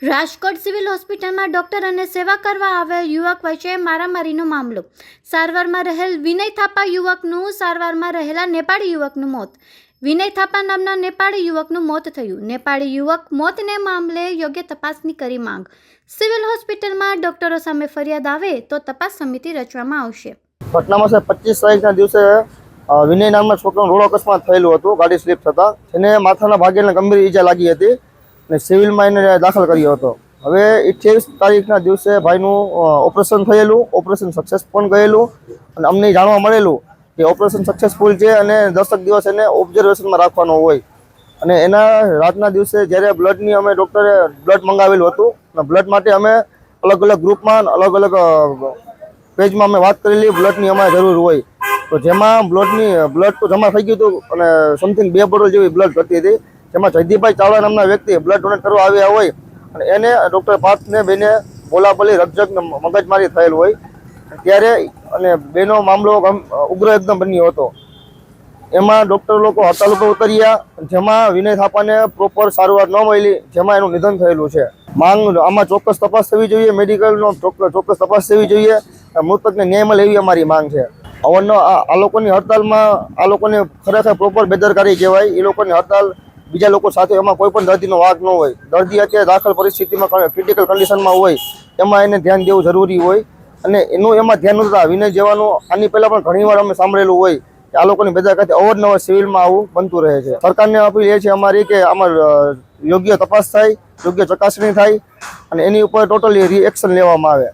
Rajkot civil હોસ્પિટલમાં doctor અને સેવા કરવા આવેલ યુવક વચ્ચે મારામારીનો મામલો. સારવારમાં રહેલ વિનય થાપા યુવકનું સારવારમાં રહેલા નેપાળી યુવકનું મોત. વિનય થાપા નામના નેપાળી યુવકનું મોત થયું. નેપાળી યુવક મોતને મામલે યોગ્ય તપાસની કરી માંગ. સિવિલ હોસ્પિટલમાં ડોક્ટરો સામે ફરિયાદ આવે તો તપાસ સમિતિ રચવામાં આવશે. ઘટનામાં 25 તારીખના દિવસે વિનય નામના છોકરાનો રોડ અકસ્માત થયેલું હતું. ગાડી સ્લીપ થતાં એને માથાના ભાગે ગંભીર ઈજા લાગી હતી અને સિવિલમાં એને દાખલ કર્યો હતો. હવે 28 તારીખના દિવસે ભાઈનું ઓપરેશન થયેલું, ઓપરેશન સક્સેસ પણ ગયેલું અને અમને જાણવા મળેલું કે ઓપરેશન સક્સેસફુલ છે અને 10 દિવસ એને ઓબ્ઝર્વેશનમાં રાખવાનો હોય. અને એના રાતના દિવસે જ્યારે બ્લડની અમે ડૉક્ટરે બ્લડ મંગાવેલું હતું અને બ્લડ માટે અમે અલગ અલગ ગ્રુપમાં અલગ અલગ પેજમાં અમે વાત કરેલી બ્લડની અમારે જરૂર હોય. તો જેમાં બ્લડ તો જમા થઈ ગયું હતું અને સમથિંગ 2 બોટલ જેવી બ્લડ ઘટી હતી. જેમાં જયદીપભાઈ ચાવડા નામના વ્યક્તિ બ્લડ ડોનેટ કરવા આવ્યા હોય અને એને ડૉક્ટર પાર્થને બેને બોલાબોલી રકઝક મગજમારી થયેલ હોય ત્યારે અને બેનો મામલો ઉગ્ર એકદમ બન્યો હતો. એમાં ડૉક્ટર લોકો હડતાલ ઉપર ઉતર્યા, જેમાં વિનય થાપાને પ્રોપર સારવાર ન મળી, જેમાં એનું નિધન થયેલું છે. માંગ આમાં ચોક્કસ તપાસ થવી જોઈએ, મેડિકલનો ચોક્કસ તપાસ થવી જોઈએ, મૃતકને ન્યાય મળે એવી અમારી માંગ છે. આ લોકોની હડતાલમાં આ લોકોને ખરેખર પ્રોપર બેદરકારી કહેવાય. એ લોકોની હડતાલ બીજા લોકો સાથે એમાં કોઈ પણ દર્દીનો વાંક ન હોય. દર્દી અત્યારે દાખલ પરિસ્થિતિમાં ક્રિટિકલ કન્ડિશનમાં હોય, એમાં એને ધ્યાન દેવું જરૂરી હોય અને એનું એમાં ધ્યાન નહોતા. વિનય જવાનું આની પહેલાં પણ ઘણીવાર અમે સાંભળેલું હોય કે આ લોકોની બેદરકારી અવારનવાર સિવિલમાં આવું બનતું રહે છે. સરકારને અપીલ એ છે અમારી કે આમાં યોગ્ય તપાસ થાય, યોગ્ય ચકાસણી થાય અને એની ઉપર ટોટલી રિએક્શન લેવામાં આવે.